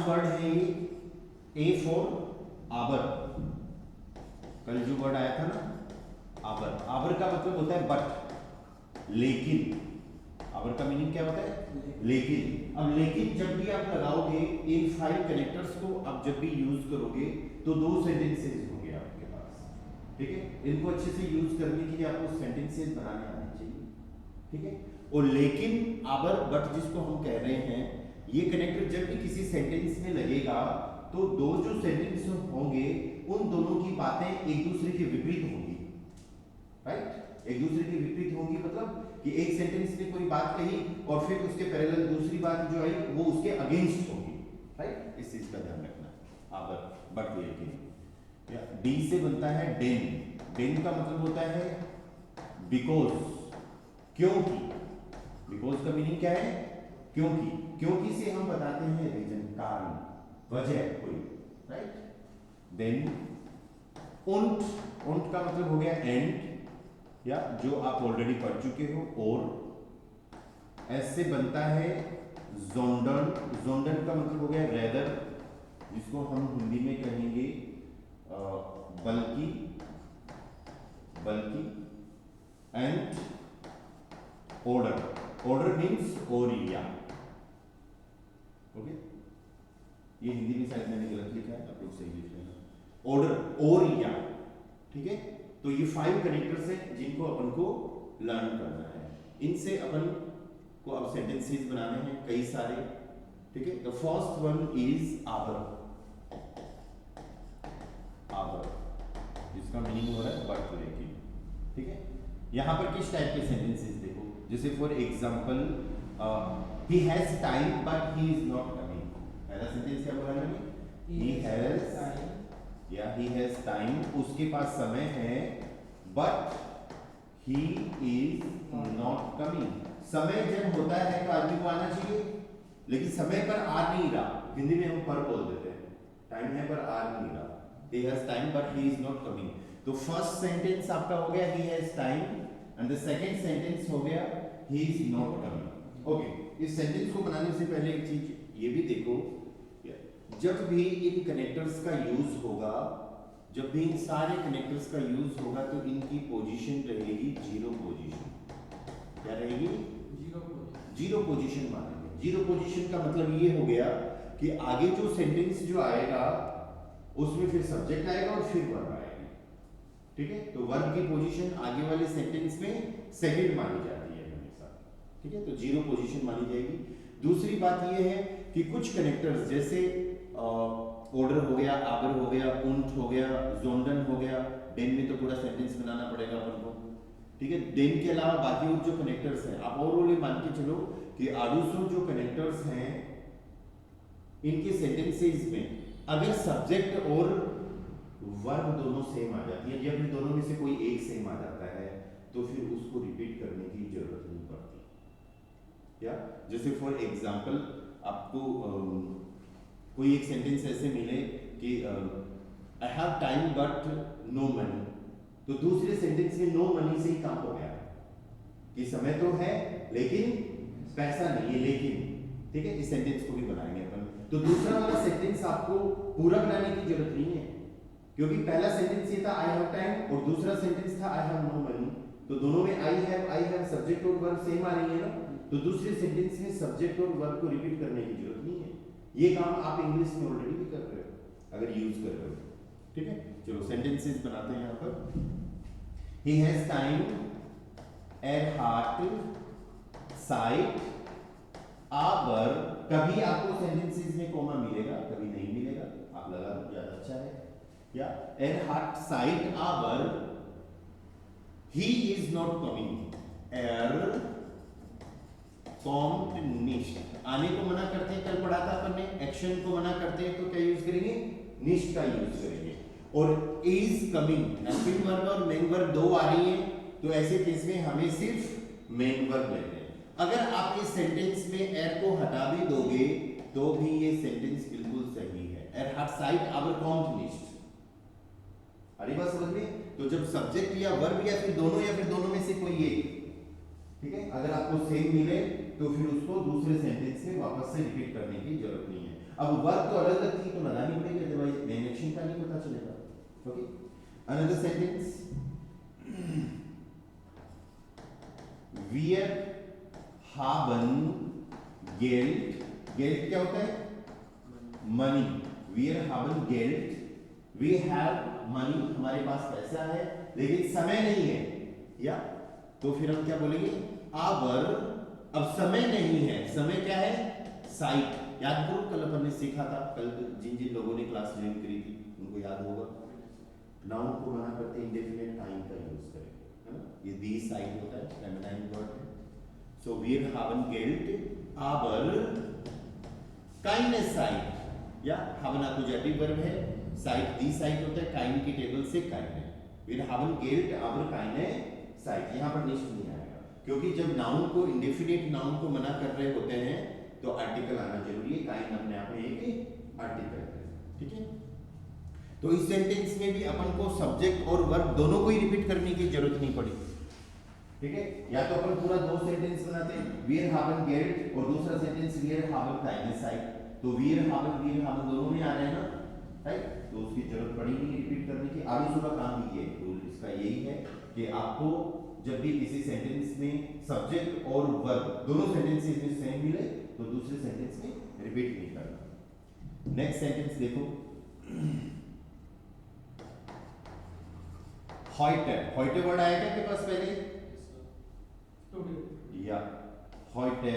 Word है ये। A for आबर, कल जो वर्ड आया था ना आबर, आबर का मतलब होता है बट, लेकिन। आबर का मीनिंग क्या होता है? लेकिन। अब लेकिन जब भी आप लगाओगे इन 5 कनेक्टर्स को, आप जब भी यूज करोगे तो 2 सेंटेंसेस होंगे आपके पास, ठीक है। इनको अच्छे से यूज करने के लिए आपको सेंटेंसेस बनाने आने चाहिए, ठीक है। और लेकिन, आबर, बट जिसको हम कह रहे हैं, ये कनेक्टर जब भी किसी सेंटेंस में लगेगा तो दो जो सेंटेंस होंगे उन दोनों की बातें एक दूसरे के विपरीत होंगी, राइट। एक दूसरे के विपरीत होंगी मतलब कि एक सेंटेंस ने कोई बात कही और फिर उसके पैरेलल दूसरी बात जो आई वो उसके अगेंस्ट होगी, राइट। इस चीज का ध्यान रखना। आबर, बट, लेकिन। डी से बनता है डेन। डेन का मतलब होता है बिकॉज, क्योंकि। बिकॉज का मीनिंग क्या है? क्योंकि। क्योंकि से हम बताते हैं रीजन, कारण, वजह कोई, राइट। देन उंट, उंट का मतलब हो गया एंड, या जो आप ऑलरेडी पढ़ चुके हो। और एस से बनता है जोंडन। जोंडन का मतलब हो गया रेदर, जिसको हम हिंदी में कहेंगे बल्कि, बल्कि। एंड ऑर्डर, ऑर्डर मीन्स ओरिया, ओके। ये हिंदी में शायद मैंने गलत लिखा है, आप लोग सही लिख लेना। ऑर्डर, ओरिया, ठीक है। तो ये 5 कनेक्टर्स हैं जिनको अपन को लर्न करना है। इनसे अपन को अब सेंटेंसेस बनाने हैं कई सारे, ठीक है। The first one is hour, hour, जिसका मीनिंग हो रहा है बट, लेकिन, ठीक है। यहां पर किस टाइप के सेंटेंसेस देखो, जैसे for example he has time but he is not coming. पहला सेंटेंस क्या बोला मैंने? ही हैज टाइम, या ही हैज टाइम, उसके पास समय है, but he is not coming. समय जब होता है तो आदमी को आना चाहिए, लेकिन समय पर आ नहीं रहा। हिंदी में हम पर बोल देते हैं, टाइम है पर आ नहीं रहा। he has time but he is not coming। तो फर्स्ट सेंटेंस आपका हो गया he has time, and the second sentence हो गया he is not coming। Okay, इस सेंटेंस को बनाने से पहले एक चीज ये भी देखो, जब भी इन कनेक्टर्स का यूज होगा, जब भी इन सारे कनेक्टर्स का यूज होगा तो इनकी पोजीशन रहेगी जीरो पोजीशन। क्या रहेगी? जीरो पोजीशन मानेंगे। जीरो पोजीशन का मतलब ये हो गया कि आगे जो सेंटेंस जो आएगा उसमें फिर सब्जेक्ट आएगा और फिर वर्ब आएगी, ठीक है। तो वर्ब की पोजीशन आगे वाले सेंटेंस में सेकंड मानी जाती है हमेशा, ठीक है। तो जीरो पोजीशन मानी जाएगी। दूसरी बात यह है कि कुछ कनेक्टर्स जैसे ऑर्डर हो गया, आबर हो गया, उंट हो गया, जोंडन हो गया, डेन में तो पूरा सेंटेंस बनाना पड़ेगा अपन को, ठीक है। डेन के अलावा बाकी और जो कनेक्टर्स हैं, आप और मान के चलो कि आडूसो जो कनेक्टर्स हैं इनके सेंटेंसेस में अगर सब्जेक्ट और वर्ब दोनों सेम आ जाती है, या फिर दोनों में से कोई एक सेम आ जाता है, तो फिर उसको रिपीट करने की जरूरत नहीं पड़ती। या जैसे फॉर एग्जांपल आपको कोई एक सेंटेंस ऐसे मिले कि I have time but no money, तो दूसरे सेंटेंस में नो मनी से ही काम हो गया कि समय तो है लेकिन पैसा नहीं है, लेकिन, ठीक है। इस सेंटेंस को भी बनाएंगे अपन। तो दूसरा वाला सेंटेंस आपको पूरा बनाने की जरूरत नहीं है, क्योंकि पहला सेंटेंस ये था आई हैव टाइम और दूसरा सेंटेंस था आई हैव नो मनी। तो दोनों में आई हैव सब्जेक्ट और वर्ब सेम आ रही है ना, तो दूसरे सेंटेंस में सब्जेक्ट और वर्ब को रिपीट करने की जरूरत नहीं है। ये काम आप इंग्लिश में ऑलरेडी भी कर रहे हो अगर यूज कर रहे हो, ठीक है। चलो सेंटेंसेस बनाते हैं यहां पर। ही हैज टाइम, एर हार्ट, साइट, आवर। कभी आपको सेंटेंसेस में कॉमा मिलेगा, कभी नहीं मिलेगा, आप लगा दो ज्यादा अच्छा है। या एर हार्ट, साइट, आवर, ही इज नॉट कमिंग, एर कॉम्ट निश्ट। आने को मना करते हैं, कल पढ़ा था अपन ने, एक्शन को मना करते हैं तो क्या यूज करेंगे? निश्ट का यूज करेंगे। और इज कमिंग, हेल्पिंग वर्ब और मेन वर्ब दो आ रही है, तो ऐसे केस में हमें सिर्फ मेन वर्ब लेते हैं। अगर आप इस सेंटेंस में एर को हटा भी दोगे तो भी ये सेंटेंस बिल्कुल सही है। एर हार्ट, साइट, आवर, कॉम्ट निश्ट। अरे बात समझ में? तो जब सब्जेक्ट या वर्ब या फिर दोनों में से कोई एक, ठीक है, अगर आपको सेम मिले तो फिर उसको दूसरे सेंटेंस में वापस से रिपीट करने की जरूरत नहीं है। अब वर्ब तो अलग अलग थी तो लगानी पड़ेगी, अदरवाइज मेन एक्शन का नहीं पता चलेगा। Okay, another sentence, wir haben Geld, Geld क्या होता है? Money. wir haben Geld, we have money, हमारे पास पैसा है लेकिन समय नहीं है, या तो फिर हम क्या बोलेंगे? aber, अब समय नहीं है, समय क्या है? साइट। याद करो कल अपन ने सीखा था, कल जिन जिन लोगों ने क्लास ज्वाइन करी थी उनको याद होगा, नाउन को मना करते इंडेफिनिट टाइम का यूज करें, है ना? ये दी साइट होता है, फेमिनाइन वर्ड है। सो wir haben Geld, aber keine Zeit, या haben एक्कुजेटिव वर्ब है, साइट दी साइट होता है, काइन की टेबल से काइन है। wir haben Geld, aber keine Zeit, यहाँ पर निश्चित नहीं आएगा क्योंकि जब नाउन को इंडेफिनिट नाउन को मना कर रहे होते हैं तो आर्टिकल आना जरूरी है, काइन अपने आप में एक आर्टिकल है, ठीक है? तो इस सेंटेंस में भी अपन को सब्जेक्ट और वर्ब दोनों को ही रिपीट करने की जरूरत नहीं पड़ी, ठीक है? या तो अपन पूरा दो सेंटेंस बनाते हैं, wir haben Geld, और दूसरा sentence wir haben keine Zeit, तो wir haben दोनों में आ रहे हैं ना, राइट? तो उसकी जरूरत पड़ी नहीं रिपीट करने की। आगे सुबह काम भी ये रूल इसका यही है कि आपको जब भी किसी सेंटेंस में सब्जेक्ट और वर्ब दोनों सेंटेंसेस में सेम मिले तो दूसरे सेंटेंस में रिपीट नहीं करना। नेक्स्ट सेंटेंस देखो, heute, heute वर्ड आएगा आपके पास पहले? या heute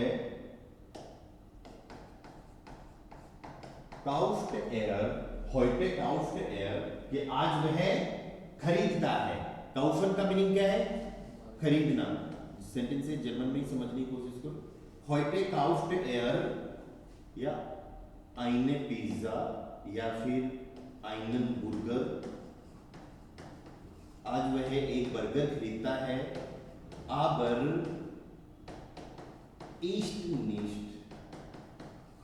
kauft er, heute kauft er, ये आज वह खरीदता है। काउफन का मीनिंग क्या है? खरीदना। सेंटेंस है जर्मन में समझने की कोशिश करो। heute kauft er या eine पिज्जा या फिर einen burger, आज वह एक बर्गर खरीदता है। aber isst nicht,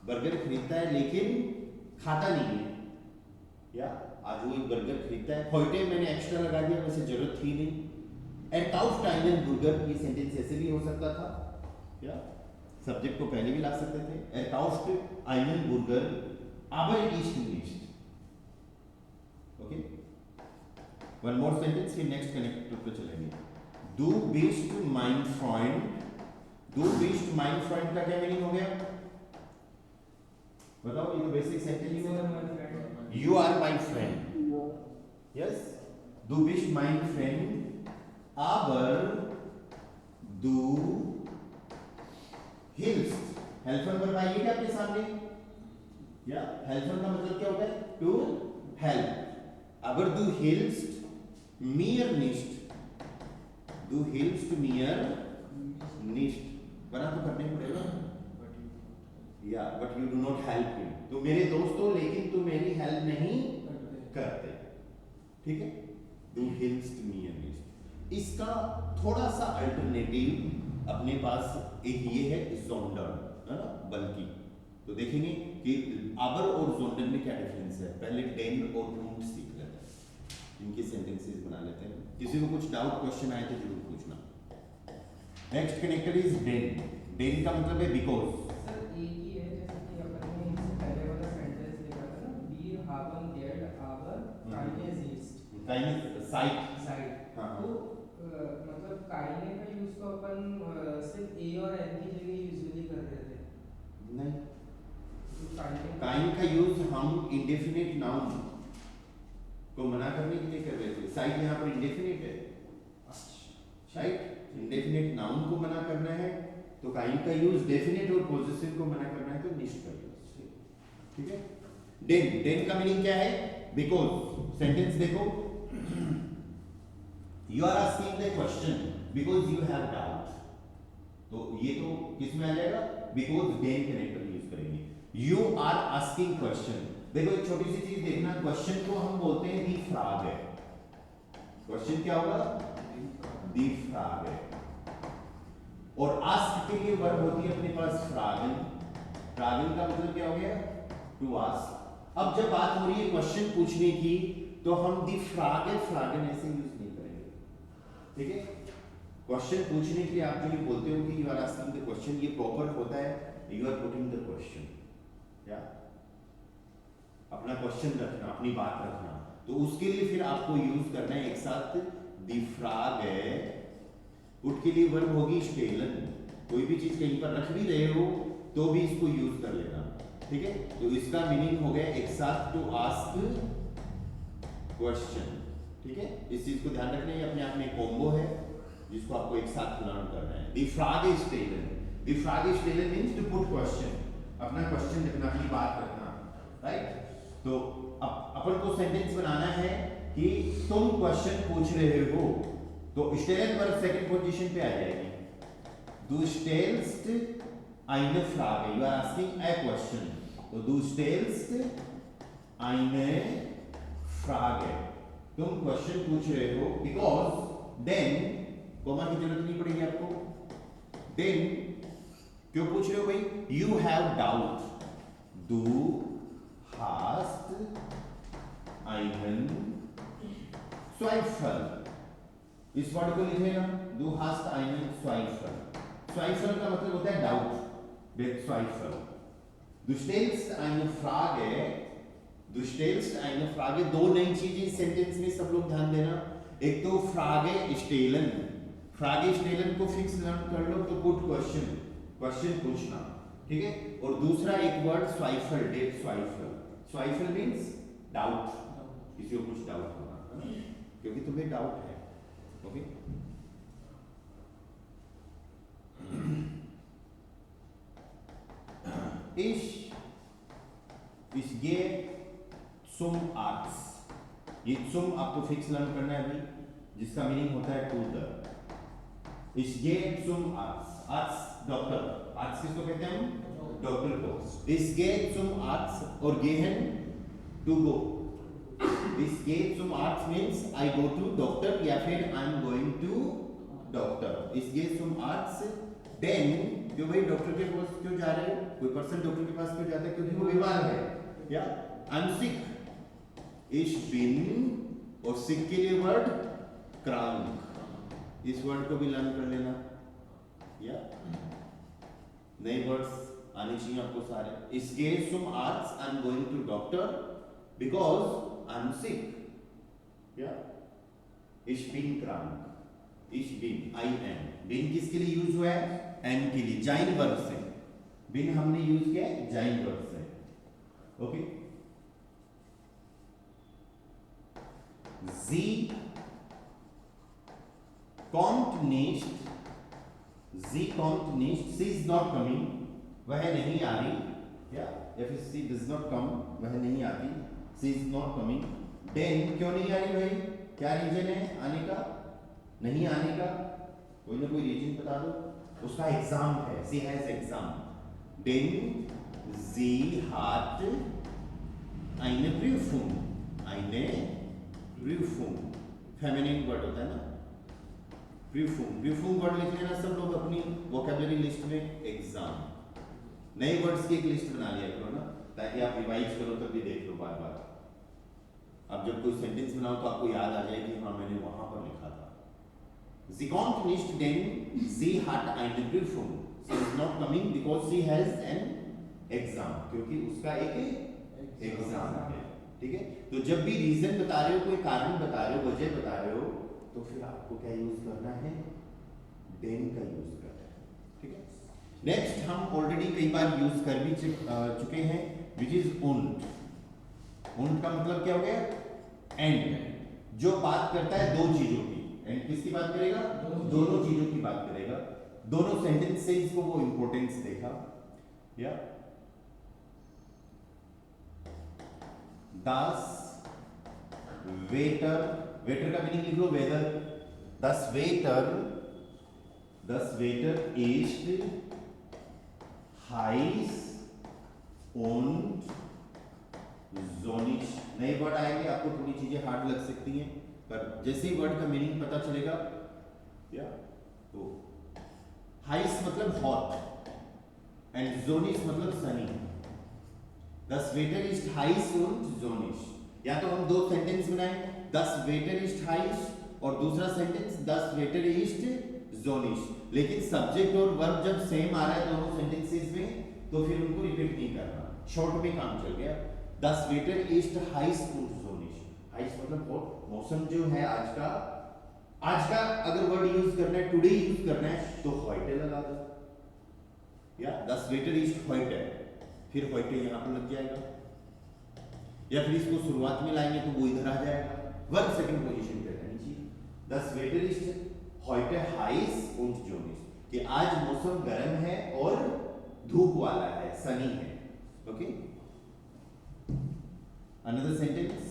बर्गर खरीदता है लेकिन खाता नहीं है, या आज वो एक बर्गर खरीदता है। heute मैंने एक्स्ट्रा लगा दिया, वैसे जरूरत थी नहीं। er kauft einen burger, ये सेंटेंस ऐसे भी हो सकता था, या सब्जेक्ट को पहले भी ला सकते थे। er kauft einen burger aber isst nicht, okay? One more sentence, फिर नेक्स्ट कनेक्ट पे चलेंगे। du bist mein Freund, du bist mein Freund का क्या मीनिंग हो गया? बताओ, ये तो बेसिक सेंटेंस है। you are my friend, yes, du bist mein Friend, aber du hilfst, helper verb आइए क्या आपके सामने? या हेल्फर का मतलब क्या होता है? To help. अगर du hilfst mir nicht, du hilfst mir nicht, बना तो करने पड़ेगा, या but you do not help me, तो मेरे दोस्तों लेकिन तुम मेरी हेल्प नहीं करते, ठीक है? du hilfst mir nicht। इसका थोड़ा सा अल्टरनेटिव अपने पास एक ये है जोंडर, है ना, बल्कि। तो देखेंगे कि aber और जोंडर में क्या डिफरेंस है। पहले den और und सीख लेते हैं, इनके सेंटेंसेस बना लेते हैं। किसी को कुछ डाउट क्वेश्चन आए तो जरूर पूछना। Next connector is den, den का मतलब है बिकॉज। सर एक ही है, जैसे कि अपन ने इससे पहले वाला सेंटेंस देखा था ना, wir haben Geld aber keine Zeit, site, हाँ तो मतलब काइने का यूज तो अपन सिर्फ ए और एन की जगह यूजुअली कर रहे थे, नहीं, तो काइन का यूज हम इंडेफिनिट नाउन को मना करने के लिए कर रहे थे। साइट यहाँ पर इंडेफिनिट है, राइट? इंडेफिनिट नाउन को मना करना है तो काइन का यूज, डेफिनिट और पॉजिटिव को मना करना है तो निश्चित का यूज, ठीक है? den, den का मीनिंग क्या है? बिकॉज। सेंटेंस देखो, you are asking the question because you have doubt, तो ये तो किस में आ जाएगा? because den कनेक्टर यूज करेंगे। you are asking question, देखो एक छोटी सी चीज देखना, क्वेश्चन को हम बोलते हैं दी फ्राग है। क्वेश्चन क्या होगा? दी फ्राग है। और आस्क के लिए वर्ब होती है अपने पास फ्रागन। फ्रागन का मतलब क्या हो गया? To ask. अब जब बात हो रही है क्वेश्चन पूछने की तो हम दी फ्रागन फ्रागन ऐसे यूज नहीं करेंगे, ठीक है? क्वेश्चन पूछने के लिए आप जो ये बोलते हो कि you are asking the question, ये प्रॉपर होता है you are putting the question, या अपना क्वेश्चन रखना, अपनी बात रखना, तो उसके लिए फिर आपको यूज करना है एक साथ दी फ्रागे। पुट के लिए वर्ब होगी स्टेलन। कोई भी चीज कहीं पर रख भी रहे हो तो भी इसको यूज कर लेना, ठीक है। तो इसका मीनिंग हो गया एक साथ टू आस्क क्वेश्चन, ठीक है। इस चीज को ध्यान रखना है, अपने आप में कॉम्बो है जिसको आपको एक साथ लर्न करना है। दी फ्रागे स्टेलन, दी फ्रागे स्टेलन मींस टू पुट क्वेश्चन, अपना क्वेश्चन रखना, अपनी बात रखना, राइट। तो अपन को सेंटेंस बनाना है कि तुम क्वेश्चन पूछ रहे हो, तो स्टेलन वर्ब सेकंड पोजीशन पे आ जाएगी। Du stellst eine Frage, you are asking a question, तो du stellst eine Frage, तुम क्वेश्चन पूछ रहे हो, because then कॉमा की जरूरत नहीं पड़ेगी आपको, then क्यों पूछ रहे हो भाई, you have doubt, du hast einen Zweifel, इस वर्ड को लिखेगा, du hast einen Zweifel, Zweifel का मतलब होता है doubt, Zweifel, du stellst eine Frage, du stellst eine Frage, दो नई चीजें इस सेंटेंस में सब लोग ध्यान देना। एक तो फ्रागे स्टेलन, फ्रागे स्टेलन को फिक्स लर्न कर लो, तो पुट क्वेश्चन, क्वेश्चन पूछना, ठीक है। और दूसरा एक वर्ड स्वाइफल, डेट स्वाइफल, स्वाइफल मींस डाउट, किसी को कुछ डाउट होगा क्योंकि तुम्हें डाउट है, okay. Ich gehe zum Arzt, ये zum आपको फिक्स लर्न करना है अभी, जिसका मीनिंग होता है to the. Ich gehe zum Arzt, Arzt doctor, Arzt किसको कहते हैं हम, डॉक्टर को। Ich gehe zum Arzt और gehen to go, Ich gehe zum Arzt means I go to doctor या फिर I am going to doctor। Ich gehe zum Arzt, then क्यों भाई डॉक्टर के पास क्यों जा रहे हो, कोई पर्सन डॉक्टर के पास क्यों जाता है, क्योंकि वो बीमार है, या I am sick, ich bin, और सिक के लिए वर्ड krank, इस वर्ड को भी लर्न कर लेना, या नए वर्ड्स आने चाहिए आपको सारे। Ich gehe zum Arzt, I am going to doctor because I am sick, या ich bin krank, ich bin, I am, bin किसके लिए यूज हुआ है, एम के लिए, जाइन वर्ब से, बिन हमने यूज किया है जाइन वर्ब से, okay. Sie kommt nicht, sie kommt nicht, she is not coming, वह नहीं आ रही, या फिर she does not come, वह नहीं आती, she is not coming, then क्यों नहीं आ रही भाई, क्या रीजन है आने का, नहीं आने का, कोई ना कोई रीजन बता दो, उसका एग्जाम है, she has exam, then sie hat eine Prüfung, eine Prüfung, feminine word होता है ना, Prüfung, Prüfung वर्ड लिख लेना सब लोग अपनी वोकैबुलरी लिस्ट में, एग्जाम, नए वर्ड्स की एक लिस्ट बना लिया करो ना, ताकि आप रिवाइज करो तब भी देख लो बार बार, अब जब कोई सेंटेंस बनाओ तो आपको याद आ जाए कि हाँ मैंने वहां पर लिखा था। Sie kommt nicht, denn sie hat eine Prüfung. She is not coming because she has an exam. क्योंकि उसका एक एग्जाम है, ठीक है। तो जब भी रीजन बता रहे हो, कोई कारण बता रहे हो, वजह बता रहे हो, तो फिर आपको क्या यूज करना है, then का यूज करना है, ठीक है। नेक्स्ट हम ऑलरेडी कई बार यूज कर भी चुके हैं, which is und. und का मतलब क्या हो गया, एंड, जो बात करता है दो चीजों की, एंड किसकी बात करेगा, दोनों चीजों की बात करेगा, दोनों सेंटेंस से इसको वो इंपॉर्टेंस देखा, या das Wetter, वेटर का मीनिंग लिख लो, weather, das Wetter ist heiß und sonnig, नए वर्ड आएंगे, आपको थोड़ी चीजें हार्ड लग सकती हैं, पर जैसे ही वर्ड का मीनिंग पता चलेगा, या तो हाइस मतलब हॉट एंड जोनिश मतलब Sunny, Das Wetter ist heiß und sonnig, या तो हम दो सेंटेंस बनाएं, Das Wetter ist heiß और दूसरा sentence Das Wetter ist sonnig, लेकिन सब्जेक्ट और वर्ब जब सेम आ रहा है दोनों सेंटेंसेस में, तो फिर उनको रिपीट नहीं करना, शॉर्ट में काम चल गया। Das Wetter ist heiß und sonnig. heiß मतलब बहुत, मौसम जो है आज का अगर वर्ड यूज करना है, टुडे यूज करना है तो heute लगा दो, या das Wetter ist heute, फिर heute यहाँ पर लग जाएगा, या फिर इसको शुरुआत में लाएंगे तो वो इधर आ जाएगा, वर्ब सेकंड पोजीशन पे रहनी चाहिए। Das Wetter ist heute heiß und sonnig, कि आज मौसम गर्म है और धूप वाला है, सनी है। Okay, another sentence.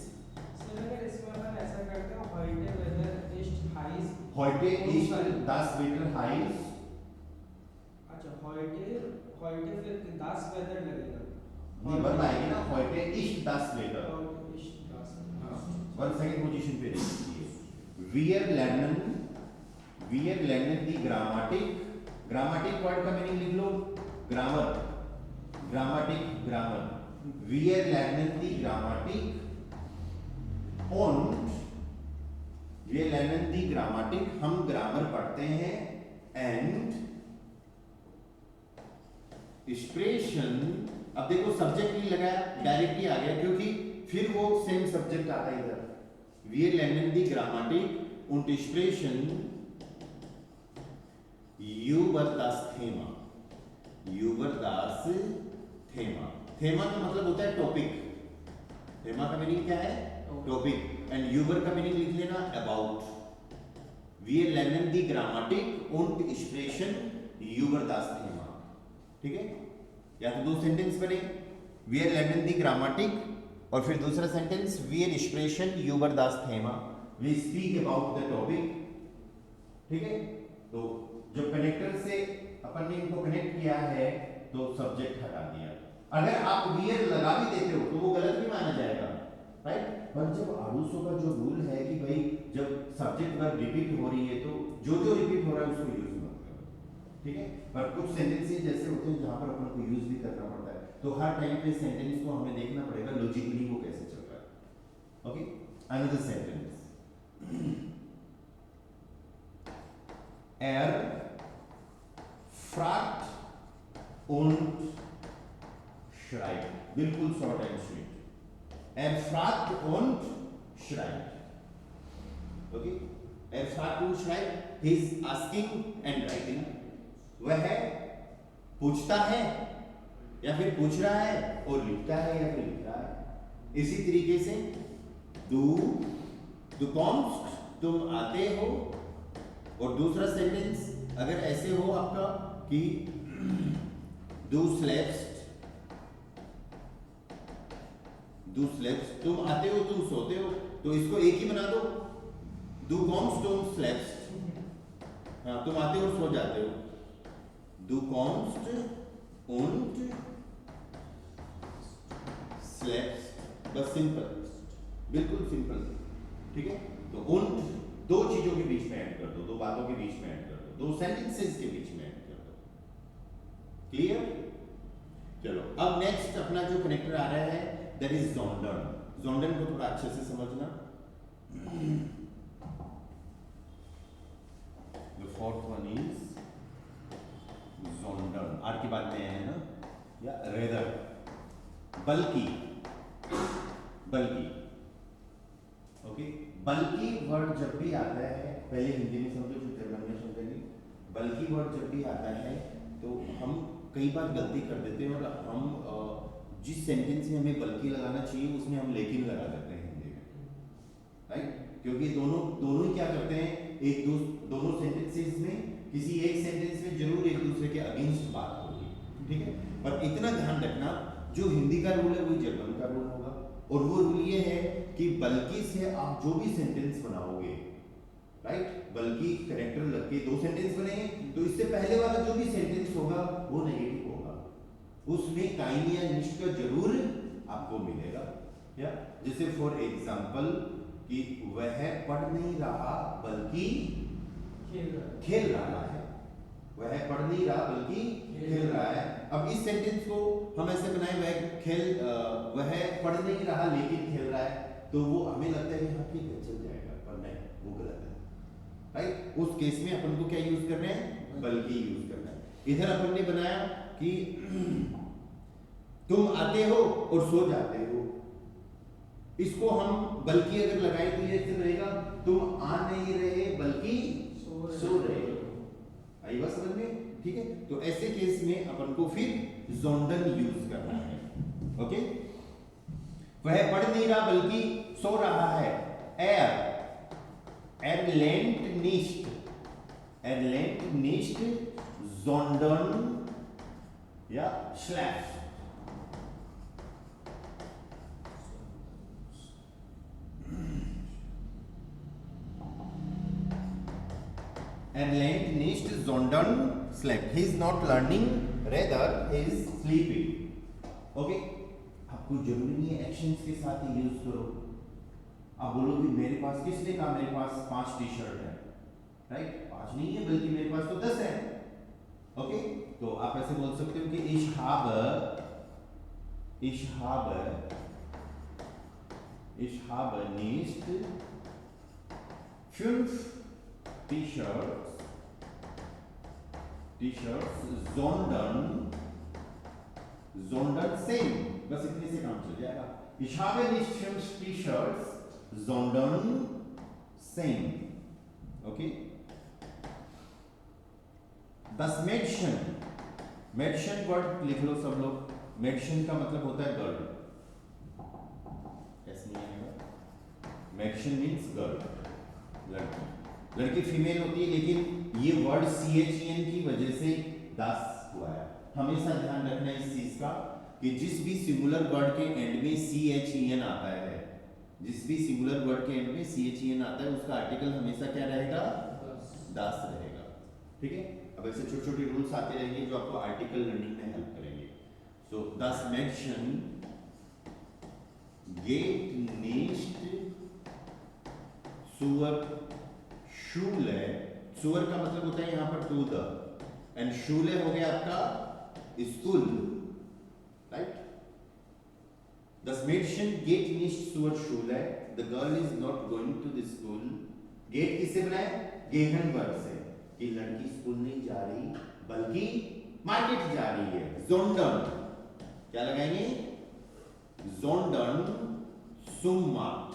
सर अगर इसमें अपन ऐसा करते हैं heute weather ist heiß, heute ist das Wetter heiß, अच्छा heute फिर das weather लगेगा, नहीं वर्ब आएगी ना, heute ist das Wetter, heute ist das, हाँ वर्ब सेकंड पोजीशन पे रहनी चाहिए। wir lernen die ग्रामेटिक वर्ड का मीनिंग लिख लो, grammar, grammar, wir lernen die Grammatik und wir lernen die Grammatik, हम ग्रामर पढ़ते हैं, and Expression, अब देखो सब्जेक्ट नहीं लगाया, डायरेक्टली आ गया, क्योंकि फिर वो सेम सब्जेक्ट आता है इधर। wir lernen die Grammatik und Expression über das Thema, थेमा का मतलब होता है टॉपिक, थेमा का मीनिंग क्या है, टॉपिक, एंड यूबर का मीनिंग लिख लेना about. wir lernen die Grammatik und Expression über das Thema, ठीक है, या तो दो सेंटेंस बने, wir lernen die Grammatik और फिर दूसरा sentence wir Expression über das Thema, we speak about the topic, ठीक है। तो जब कनेक्टर से अपन ने इनको कनेक्ट किया है तो सब्जेक्ट हटा दिया, अगर आप वियर लगा भी देते हो तो वो गलत भी माना जाएगा, राइट। पर जब आरूसो का जो रूल है कि भाई जब सब्जेक्ट वर्ब रिपीट हो रही है तो जो रिपीट हो रहा है उसको यूज मत करो, ठीक है। पर कुछ सेंटेंसेस जैसे होते हैं जहां पर अपन को यूज भी करना पड़ता है, तो हर टाइम पे सेंटेंस को हमें देखना पड़ेगा लॉजिकली वो कैसे चल रहा है। Okay, another sentence, fragt und schreibt, बिल्कुल short and sweet. fragt und schreibt, okay. fragt und schreibt, he is asking and writing, वह पूछता है या फिर पूछ रहा है और लिखता है या फिर लिख रहा है। इसी तरीके से du kommst, तुम आते हो, और दूसरा सेंटेंस अगर ऐसे हो आपका कि du schläfst, तुम आते हो, तुम सोते हो, तो इसको एक ही बना दो, du kommst und schläfst, हाँ तुम आते हो और सो जाते हो, du kommst und schläfst, बस सिंपल, बिल्कुल सिंपल, ठीक है। तो उन दो चीजों के बीच में ऐड कर दो, दो बातों के बीच में ऐड कर दो, दो सेंटेंसेस के बीच में ऐड कर दो, क्लियर। चलो अब नेक्स्ट अपना जो कनेक्टर आ रहा है दैट इज जोंडन को थोड़ा अच्छे से समझना। द फोर्थ वन इज जोंडन, आर के बाद में है ना, या रेदर, बल्कि, ओके। बल्कि वर्ड जब भी आता है, पहले हिंदी में समझो फिर जर्मन में समझेंगे, बल्कि वर्ड जब भी आता है तो हम कई बार गलती कर देते हैं और हम जिस सेंटेंस में हमें बल्कि लगाना चाहिए उसमें हम लेकिन लगा देते हैं हिंदी में, राइट। क्योंकि दोनों ही क्या करते हैं, दोनों सेंटेंसेस में किसी एक सेंटेंस में जरूर एक दूसरे के अगेंस्ट बात होगी, ठीक है। पर इतना ध्यान रखना, जो हिंदी का रूल है वही जर्मन का रूल होगा, और वो रूल ये है कि बल्कि से आप जो भी सेंटेंस बनाओगे, राइट, बल्कि कनेक्टर लग के दो सेंटेंस बनेंगे तो इससे पहले वाला जो भी सेंटेंस होगा वो नेगेटिव होगा, उसमें काइन या निष्ठ का जरूर आपको मिलेगा, या जैसे फॉर एग्जांपल कि वह पढ़ नहीं रहा बल्कि खेल रहा है, वह पढ़ नहीं रहा बल्कि खेल रहा है। अब इस सेंटेंस को हम ऐसे बनाए, वह पढ़ नहीं रहा लेकिन खेल रहा है, तो वो हमें लगता है कि हाँ ठीक है चल जाएगा, पर नहीं, वो गलत है, राइट। उस केस में अपन को क्या यूज करना है, बल्कि यूज करना है। इधर अपन ने बनाया कि तुम आते हो और सो जाते हो, इसको हम बल्कि अगर लगाए तो ये ऐसे रहेगा, तुम आ नहीं रहे बल्कि सो रहे हो। आई बात समझ में? ठीक है, तो ऐसे केस में अपन को फिर जोंडन यूज करना है। ओके, वह पढ़ नहीं रहा बल्कि सो रहा है। er lernt nicht sondern ja schläft। Er lernt nicht sondern schläft। he is not learning, rather he is sleeping। Okay, आपको जरूरी नहीं है एक्शंस के साथ ही यूज करो। आप बोलोगे मेरे पास, किसने कहा मेरे पास 5 टी शर्ट है, राइट? 5 नहीं है बल्कि मेरे पास तो 10 है। ओके, तो आप ऐसे बोल सकते हो कि ich habe nicht 5 T-Shirts sondern 10। बस इतने से काम चल जाएगा। Ich habe nicht 5 T-Shirts sondern 10। Okay, das Mädchen word लिख लो सब लोग। Mädchen का मतलब होता है गर्ल, ऐसे नहीं आएगा। Mädchen मीन्स गर्ल, लड़की फीमेल होती है, लेकिन ये वर्ड CHEN की वजह से दास हुआ है। हमेशा ध्यान रखना इस चीज का कि जिस भी सिंगुलर वर्ड के एंड में CHEN आता है, जिस भी सिंगुलर वर्ड के एंड में CHEN आता है, उसका आर्टिकल हमेशा क्या रहेगा? दास रहेगा। ठीक है, अब ऐसे छोटे छोटे रूल्स आते रहेंगे जो आपको आर्टिकल लर्निंग में हेल्प करेंगे। सो das Mädchen geht nicht zur Schule। zur का मतलब होता है यहाँ पर टू द, एंड Schule हो गया आपका school, right? Das Mädchen geht nicht zur Schule, the girl is not going to the school। गेट किससे बनाए? गेहन वर्ड से, कि लड़की स्कूल नहीं जा रही बल्कि मार्केट जा रही है। जोंडन क्या लगाएंगे? जोंडन सुम मार्ट।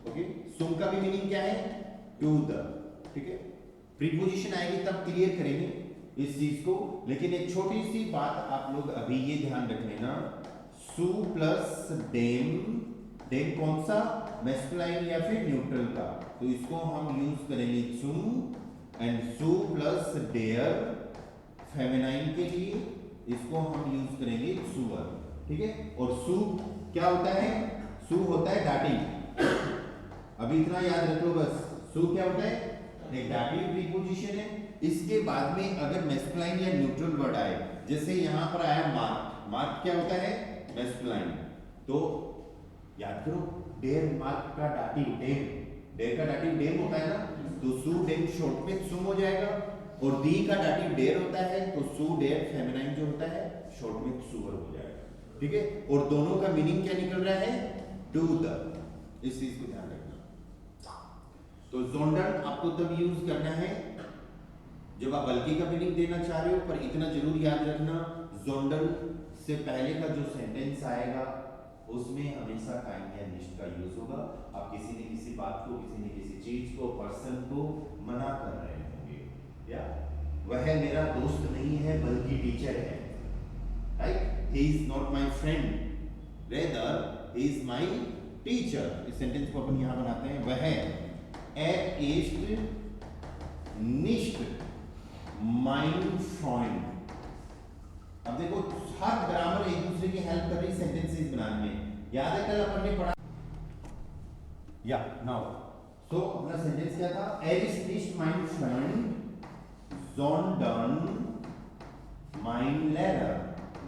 ओके, सुम का भी मीनिंग क्या है? To the. ठीक है, प्रीपोजिशन आएगी तब क्लियर करेंगे इस चीज को, लेकिन एक छोटी सी बात आप लोग अभी ये ध्यान रख लेना, सु प्लस डेम। डेम कौन सा? मैस्कुलाइन या फिर न्यूट्रल का, तो इसको हम यूज करेंगे zum, एंड सु प्लस डेयर फेमिनाइन के लिए इसको हम यूज करेंगे सुअर। ठीक है, और सु क्या होता है? सु होता है डाटिव। अभी इतना याद रख लो बस, सु क्या होता है? एक डाटिव प्रीपोजिशन है। इसके बाद में अगर मैस्कुलाइन या न्यूट्रल वर्ड आए, जैसे यहां पर आया मार्क। मार्क क्या होता है? मैस्कुलाइन। तो याद करो, डेर मार्क का डाटिव डेम, डेर का डाटिव डेम होता है ना, तो सु डेम शॉर्ट में सुम हो जाएगा, और दी का डाटिव डेर होता है, तो सु डेर फेमिनाइन जो होता है शॉर्ट में सुअर हो जाएगा। ठीक है, और दोनों का मीनिंग क्या निकल रहा है? To the. इस चीज को ध्यान रखना। तो जोंडन आपको तब यूज करना है जब आप बल्कि का मीनिंग देना चाह रहे हो, पर इतना जरूर याद रखना, जोंडन से पहले का जो सेंटेंस आएगा उसमें हमेशा टाइम या निष्ठ का यूज होगा। आप किसी न किसी बात को, किसी न किसी चीज को, पर्सन को मना कर रहे होंगे, या वह मेरा दोस्त नहीं है बल्कि टीचर है, right? He is not my friend, rather he is my teacher. इस सेंटेंस को अपन यहां बनाते हैं, वह ist nicht mein Freund। अब देखो, हर ग्रामर एक दूसरे की हेल्प कर रही सेंटेंसेस बनाने में। याद है कल अपन ने पढ़ा? या नाउ, तो अपना सेंटेंस क्या था? Er ist nicht mein Freund, sondern mein Lehrer।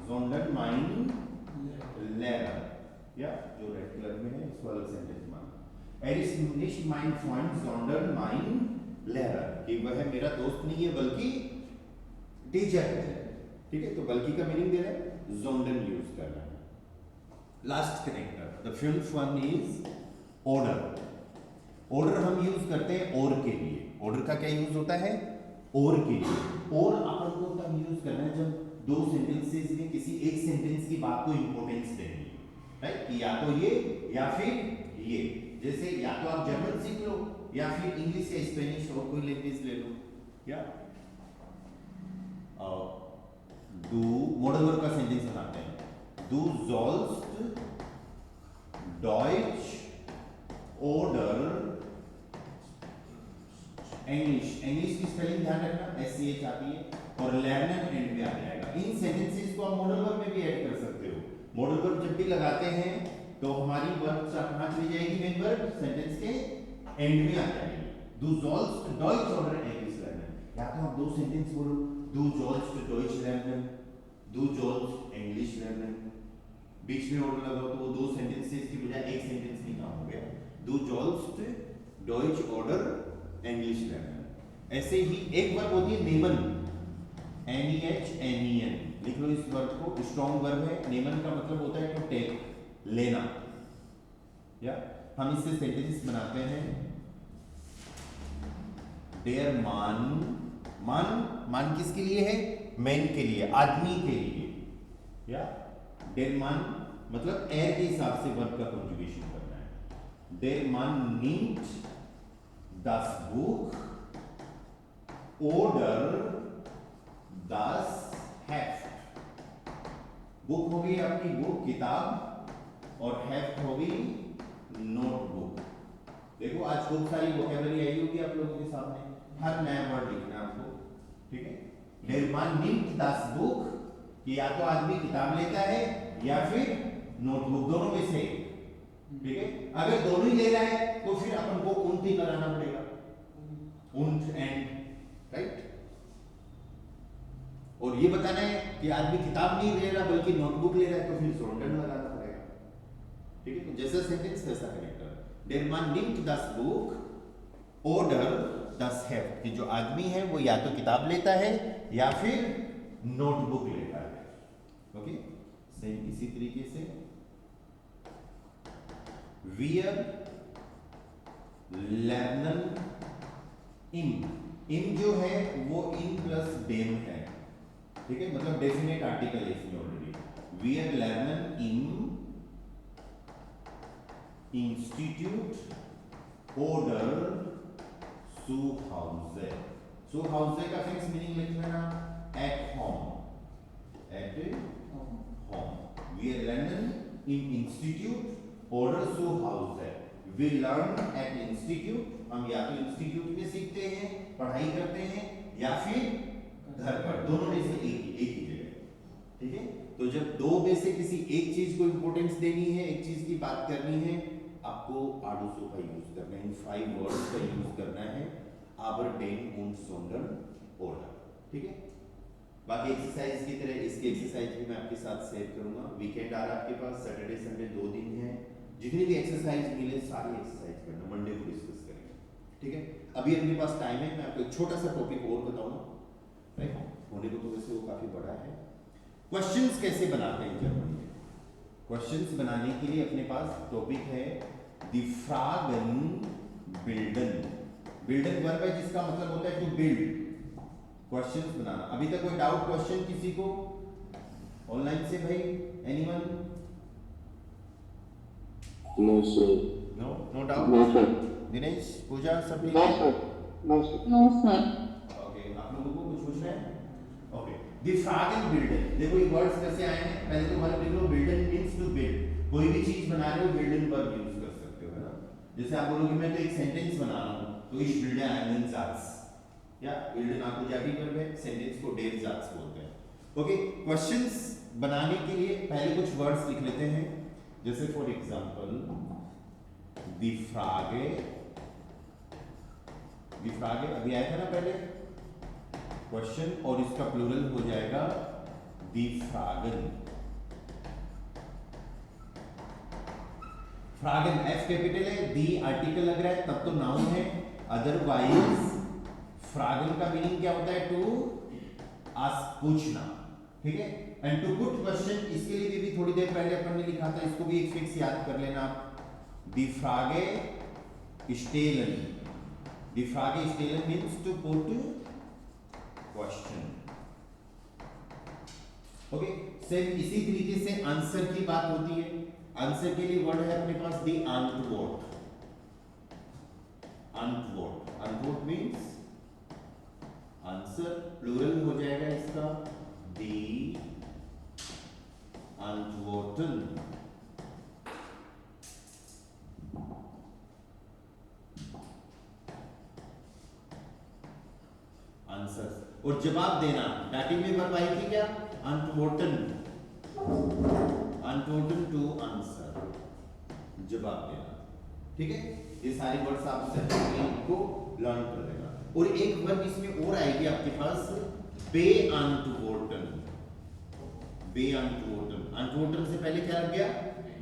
sondern mein Lehrer, या जो रेड कलर में है इसको अलग सेंटेंस मानना। Er ist nicht mein Freund, sondern mein Lehrer, कि वह मेरा दोस्त नहीं है बल्कि टीचर है। ठीक है, तो बल्कि का मीनिंग दे रहा है, जोंडन यूज करना है। Last connector, the fifth one is order. Order हम यूज करते हैं और के लिए। ऑर्डर का क्या यूज होता है? और के लिए। और अपन को तब यूज करना है जब दो सेंटेंसेस में किसी एक सेंटेंस की बात को इंपॉर्टेंस देनी है। राइट, कि या तो ये या फिर ये। जैसे या तो आप जर्मन सीख लो या फिर इंग्लिश या स्पेनिश और कोई लैंग्वेज ले लो। या डू मॉडल वर्ब का सेंटेंस बनाते हैं। Do sollst Deutsch oder English की स्पेलिंग ध्यान रखना, SCH आती है और लर्नर एंड में आ जाएगा। इन सेंटेंसेस को आप मॉडल वर्ब में भी ऐड कर सकते हो। मॉडल वर्ब जब भी लगाते हैं तो हमारी वर्ब कहाँ चली जाएगी, मेन वर्ब सेंटेंस के एंड में आ जाएगी। Do sollst Deutsch oder English lernen, या तो आप दो सेंटेंस बोलो, do sollst Deutsch lernen, do sollst English lernen, बीच में ऑर्डर लगाओ तो वो दो सेंटेंसेस की बजाय एक सेंटेंस नहीं काम हो गया। Do sollst Deutsch oder English lernen। ऐसे ही एक वर्ब होती है नेमन, NEHNEN, लिख लो इस वर्ब को, स्ट्रॉन्ग वर्ब है। नेमन का मतलब होता है टू टेक, लेना। या हम इससे सेंटेंसेस बनाते हैं। देयर मान, मान किसके लिए है, मैन के लिए, आदमी के लिए। या देयर मान मतलब एर के हिसाब से वर्ब का कंजुगेशन करना है। देयर मान नीट das Buch oder das Heft। Book होगी आपकी बुक, किताब, और हेफ्ट होगी नोटबुक। देखो आज खूब सारी वोकैबुलरी आई होगी आप लोगों के सामने, हर नया वर्ड लिखना है आपको, ठीक है। Der Mann nimmt das Buch, कि या तो आदमी किताब लेता है या फिर नोटबुक, दोनों में से, ठीक है। अगर दोनों ही ले रहा है तो फिर अपन को उन्ट ही लगाना पड़ेगा, उन्ट एंड, राइट। और ये बताना है कि आदमी किताब नहीं ले रहा बल्कि नोटबुक ले रहा है तो फिर सोल्डन लगाना पड़ेगा, ठीक है। तो जैसा सेंटेंस वैसा connector. Der Mann nimmt das Buch oder das Heft, कि जो आदमी है वो या तो किताब लेता है या फिर नोटबुक लेता है। ओके, सेम इसी तरीके से wir lernen im जो है वो in प्लस dem है, ठीक है, मतलब डेफिनेट आर्टिकल है इसमें already. wir lernen im Institut oder zu Hause। zu Hause का फिक्स मीनिंग लिख लेना, at home, at home। wir lernen im Institut oder zu Hause। we learn at institute, हम या तो इंस्टीट्यूट में सीखते हैं, पढ़ाई करते हैं, या फिर घर पर, दोनों में से एक ही जगह, ठीक है। तो जब दो में से किसी एक चीज को इंपॉर्टेंस देनी है, एक चीज की बात करनी है, आपको आडोसो का यूज करना है, इन 5 वर्ड्स का यूज करना है, aber, den und sondern oder, ठीक है। बाकी एक्सरसाइज की तरह इसके एक्सरसाइज भी मैं आपके साथ शेयर करूंगा। वीकेंड आ रहा है आपके पास, सैटरडे संडे 2 दिन है, जितनी भी एक्सरसाइज मिले सारी एक्सरसाइज करना, मंडे को डिस्कस करेंगे, ठीक है। अभी अपने पास टाइम है, मैं आपको एक छोटा सा टॉपिक और बताऊंगा, राइट। होने को तो वैसे वो काफी बड़ा है। क्वेश्चंस कैसे बनाते हैं जर्मन में? क्वेश्चंस बनाने के लिए अपने पास टॉपिक है दी फ्रागन बिल्डन। बिल्डन वर्ब है जिसका मतलब होता है टू बिल्ड, क्वेश्चंस बनाना। अभी तक कोई डाउट क्वेश्चन किसी को ऑनलाइन से भाई, anyone? No sir. No doubt? No sir. Dinesh, Puja, सभी? No sir. No sir. No sir. Okay, आप लोगों को कुछ पूछना है? ओके, दी फ्रागन बिल्डन। देखो ये वर्ड्स कैसे आए हैं, पहले तो वर्ब लिख लो, बिल्डन मींस टू बिल्ड। कोई भी चीज बना रहे हो बिल्डन वर्ब यूज कर सकते हो, है ना। जैसे आप बोलोगे मैं तो एक सेंटेंस बना रहा हूं, तो ich bilde einen Satz, या बिल्डन आकुजावी वर्ब है, सेंटेंस को der Satz बोलते हैं। ओके, क्वेश्चंस बनाने के लिए पहले कुछ वर्ड्स लिख लेते हैं, जैसे फॉर एग्जांपल दी फ्रागे, अभी आया था ना पहले क्वेश्चन, और इसका प्लूरल हो जाएगा दी फ्रागन। फ्रागन एफ कैपिटल है, दी आर्टिकल लग रहा है तब तो नाउन है, अदरवाइज फ्रागन का मीनिंग क्या होता है, टू आस्क, पूछना, ठीक है। एंड टू पुट क्वेश्चन, इसके लिए भी थोड़ी देर पहले अपन ने लिखा था, इसको भी एक फिक्स याद कर लेना आप। दी फ्रागे स्टेलन, दी फ्रागे स्टेलन means to put question. Okay, same इसी तरीके से आंसर की बात होती है। आंसर के लिए वर्ड है अपने पास दी antwort. Antwort. Antwort means answer. Plural हो जाएगा इसका दी Antworten. आंसर और जवाब देना. बैटिंग में वर्ब आई थी क्या? Antworten. Antworten to answer. जवाब देना. ठीक है, ये सारे वर्ड्स आप इनको लर्न कर लेना. और एक वर्ब इसमें और आएगी आपके पास beantworten. beantworten. antworten से पहले क्या लग गया?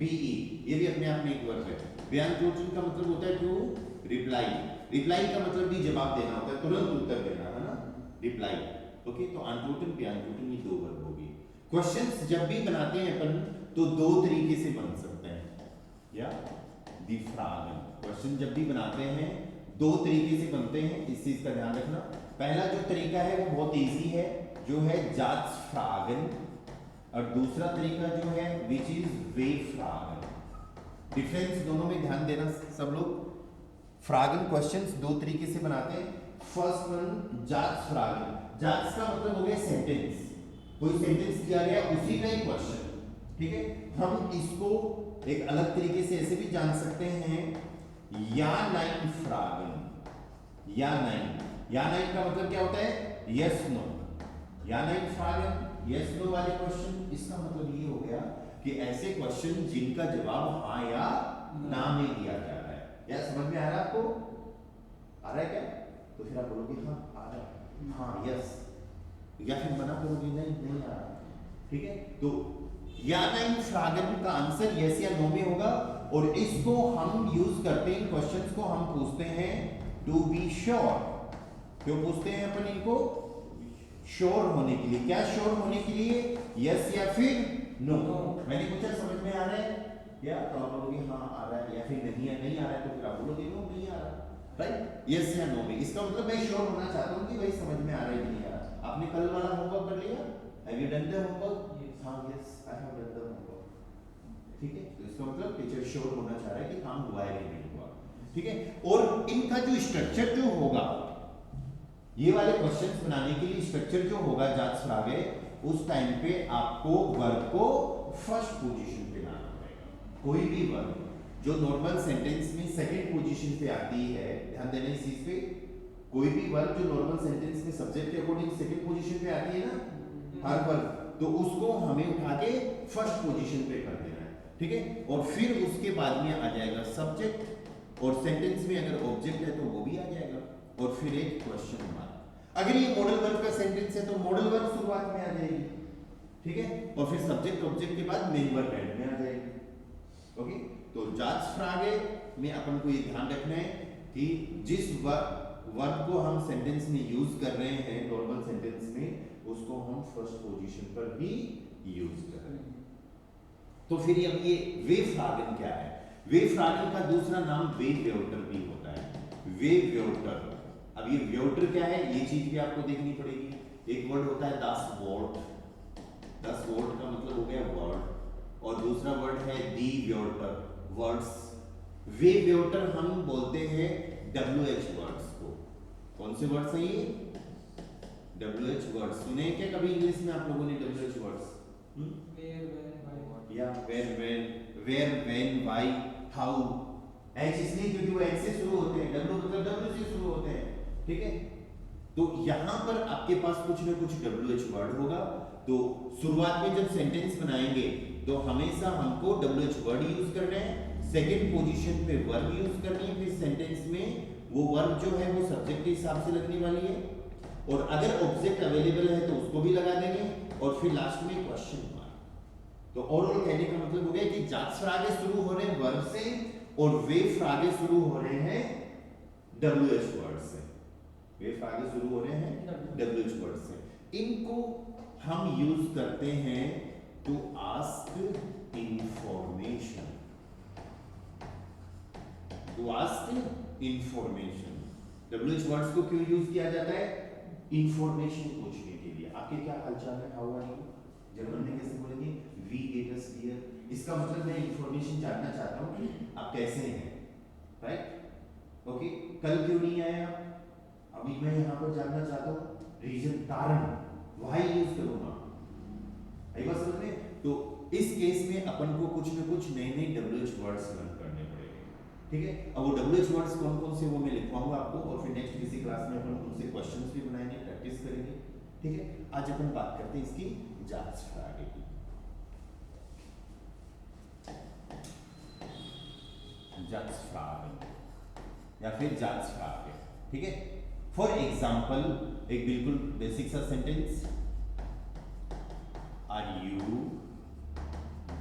be. ये भी अपने आप में एक वर्ब है. beantworten का मतलब होता है टू रिप्लाई. रिप्लाई का मतलब भी जवाब देना होता है, तुरंत उत्तर देना, है ना, रिप्लाई. ओके, तो antworten beantworten ये दो वर्ब होगी. क्वेश्चंस जब भी बनाते हैं अपन तो दो तरीके से बन सकते हैं. या दी फ्रागन. क्वेश्चन जब भी बनाते हैं दो तरीके से बनते हैं, इस चीज का ध्यान रखना. पहला जो तरीका है वो बहुत इजी है, जो है जाट्स फ्रागन. और दूसरा तरीका जो है विच इज वे फ्रागन. डिफरेंस दोनों में ध्यान देना सब लोग. फ्रागन क्वेश्चंस दो तरीके से बनाते हैं. फर्स्ट वन जाट्स फ्रागन. जाट्स का मतलब हो गया सेंटेंस. कोई सेंटेंस दिया गया उसी का ही क्वेश्चन. ठीक है, हम इसको एक अलग तरीके से ऐसे भी जान सकते हैं, या नाइन फ्रागन. या नाइन. या नाइन का मतलब क्या होता है? Yes no. या नाइन फ्रागन यस नो वाले क्वेश्चन. इसका मतलब ये हो गया कि ऐसे क्वेश्चन जिनका जवाब हाँ या ना में दिया जा रहा है. या समझ में आ रहा है आपको? आ रहा है क्या? तो फिर आप बोलोगे हाँ आ रहा है, हाँ यस, या फिर मना करोगे नहीं नहीं आ रहा. ठीक है, तो या नाइन फ्रागन का आंसर यस या नो में होगा. और इसको हम यूज करते हैं, क्वेश्चंस को हम पूछते हैं टू बी श्योर. क्यों पूछते हैं अपन इनको? श्योर होने के लिए. क्या श्योर होने के लिए? यस या फिर नो. मैंने पूछा समझ में आ रहा है क्या? तो आप बोलोगे हाँ आ रहा है, या फिर नहीं है, नहीं आ रहा है, तो फिर आप बोलोगे नो नहीं आ रहा. राइट, यस या नो में. इसका मतलब मैं श्योर होना चाहता हूँ कि भाई समझ में आ रहा है कि नहीं आ रहा. आपने कल वाला होमवर्क कर लिया? Have you done the homework? हाँ yes I have done the homework. ठीक है, तो इसका मतलब टीचर श्योर होना चाह रहा है कि काम हुआ है कि नहीं हुआ. ठीक है, और इनका जो स्ट्रक्चर जो होगा, ये वाले क्वेश्चंस बनाने के लिए स्ट्रक्चर जो होगा जाट्स फ्रागे, उस टाइम पे आपको वर्ब को फर्स्ट पोजीशन पे लाना पड़ेगा. कोई भी वर्ब जो नॉर्मल सेंटेंस में सेकंड पोजीशन पे आती है, ध्यान देना इस चीज पे. कोई भी वर्ब जो नॉर्मल सेंटेंस में सब्जेक्ट के अकॉर्डिंग सेकंड पोजीशन पे आती है ना, हर वर्ब, तो उसको हमें उठा के फर्स्ट पोजीशन पे कर देना है. ठीक है, और फिर उसके बाद में आ जाएगा सब्जेक्ट, और सेंटेंस में अगर ऑब्जेक्ट है तो वो भी आ जाएगा, और फिर एक क्वेश्चन मार्क. अगर ये मॉडल वर्ब का सेंटेंस है तो मॉडल वर्ब शुरुआत में आ जाएगी. ठीक है, और फिर सब्जेक्ट ऑब्जेक्ट के बाद मेन वर्ब एंड में आ जाएगी. ओके, तो जाट्स फ्रागे में अपन को ये ध्यान रखना है कि जिस वर्ब को हम सेंटेंस में यूज कर रहे हैं नॉर्मल सेंटेंस में, उसको हम फर्स्ट पोजीशन पर भी यूज कर रहे हैं. तो फिर अब ये वे फ्रागन क्या है? वे फ्रागन का दूसरा नाम वे व्योटर भी होता है. वे व्योटर. अब ये व्योटर क्या है, ये चीज भी आपको देखनी पड़ेगी. एक वर्ड होता है das Wort. das Wort का मतलब हो गया वर्ड, और दूसरा वर्ड है दी व्योटर, वर्ड्स. वे व्योटर हम बोलते हैं WH वर्ड्स को. कौन से वर्ड्स हैं ये? WH words. सुने क्या कभी इंग्लिश में आप लोगों ने WH वर्ड्स? या where when why how. H इसलिए क्योंकि वो H से शुरू होते हैं, W मतलब W से शुरू होते हैं. ठीक है, तो यहां पर आपके पास कुछ ना कुछ WH वर्ड होगा. तो शुरुआत में जब सेंटेंस बनाएंगे तो हमेशा हमको WH वर्ड यूज करना है. सेकंड पोजीशन पे वर्ब यूज करनी है. फिर सेंटेंस में वो वर्ब जो है वो सब्जेक्ट के हिसाब से लगने वाली है, और अगर ऑब्जेक्ट अवेलेबल है तो उसको भी लगा देंगे, और फिर लास्ट में क्वेश्चन मार्क. तो ओवरऑल कहने का मतलब हो गया कि जाट्स फ्रागे शुरू हो रहे हैं वर्ब से, और वे फ्रागे शुरू हो रहे हैं WH वर्ड से. वे फ्रागे शुरू हो रहे हैं WH वर्ड से. इनको हम यूज करते हैं to ask information. To ask information. WH words को क्यों यूज किया जाता है? इंफॉर्मेशन पूछने के लिए. आपके क्या हालचाल है? How are you? जर्मन में कैसे बोलेंगे? We get us here. इसका मतलब मैं इंफॉर्मेशन जानना चाहता हूँ कि आप कैसे हैं, राइट? ओके, कल क्यों नहीं आए आप? अभी मैं यहाँ पर जानना चाहता हूँ रीजन, कारण, वाई यूज करूंगा। आई बात समझ में? तो इस केस में अपन को कुछ न कुछ नए नए WH वर्ड्स लर्न करने पड़ेंगे, ठीक है? अब वो WH वर्ड्स कौन कौन से वो मैं लिखवाऊंगा आपको, और फिर नेक्स्ट किसी क्लास में अपन उनसे क्वेश्चंस भी बनाएंगे, प्रैक्टिस करेंगे, ठीक है? आज अपन बात करते हैं इसकी जांच आगे की, जांच या फिर जांच आगे, ठीक है? फॉर एग्जाम्पल एक बिल्कुल बेसिक सा sentence, are you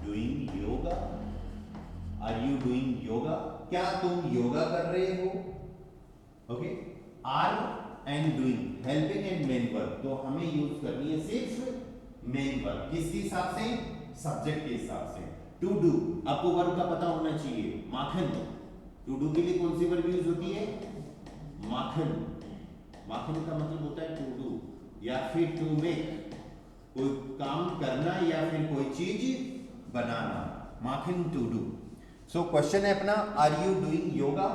doing yoga? Are you doing yoga? क्या तुम योगा कर रहे हो? Okay, are and doing, helping and main verb, तो हमें यूज करनी है सिर्फ मेन वर्ब। किसके हिसाब से? सब्जेक्ट के हिसाब से। टू डू, आपको वर्ब का पता होना चाहिए। माखन, टू डू के लिए कौन सी वर्ब यूज होती है? माखन। माखन का मतलब होता है टू डू, या फिर टू मेक, कोई काम करना या फिर कोई चीज बनाना, माखन, टू डू। सो क्वेश्चन है अपना, are you doing yoga?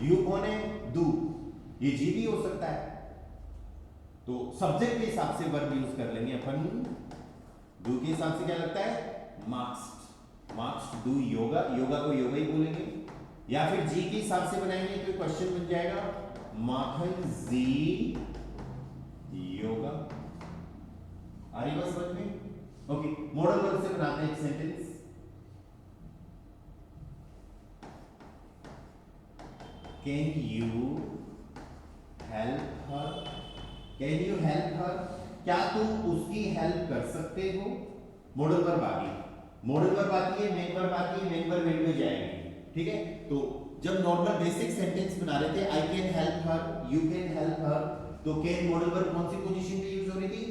You कौन है? डू, ये जी भी हो सकता है, तो सब्जेक्ट के हिसाब से वर्ब यूज कर लेंगे अपन। डू के हिसाब से क्या लगता है? Marks, marks do yoga, yoga को योगा ही बोलेंगे, या फिर जी के हिसाब से बनाएंगे तो क्वेश्चन बन जाएगा माखन जी योगा। आ रही बात समझ में? ओके, मॉडल वर्ब से बनाते हैं एक sentence, can you help her? Can you help her, क्या तुम उसकी हेल्प कर सकते हो? मॉडल वर्ब आ गई, मॉडल वर्ब आती है, मेन वर्ब आती है, मेन वर्ब एंड में जाएगी, ठीक है? तो जब नॉर्मल बेसिक सेंटेंस बना रहे थे, I can help her, you can help her, तो कैन मॉडल वर्ब कौन सी पोजीशन पे यूज हो रही थी?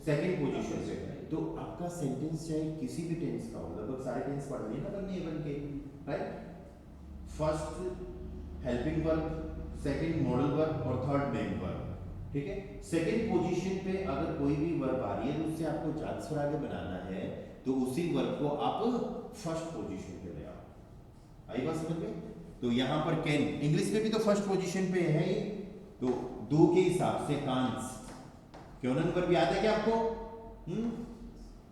सेकंड पोजीशन से। तो आपका सेंटेंस चाहे किसी भी टेंस का हो, लगभग सारे टेंस पढ़ लिए ना बनने बन के, right? First helping verb, second modal verb और थर्ड मेन वर्ब, ठीक है? सेकंड पोजीशन पे अगर कोई भी वर्ब आ रही है तो उससे आपको जांच पर आगे बनाना है, तो उसी वर्ब को आप फर्स्ट पोजीशन पे ले आओ। आई बात समझ में? तो यहां पर कैन, इंग्लिश में भी तो फर्स्ट पोजीशन पे है ही, तो दो के हिसाब से कांस, क्यों वर्ब याद है क्या आपको?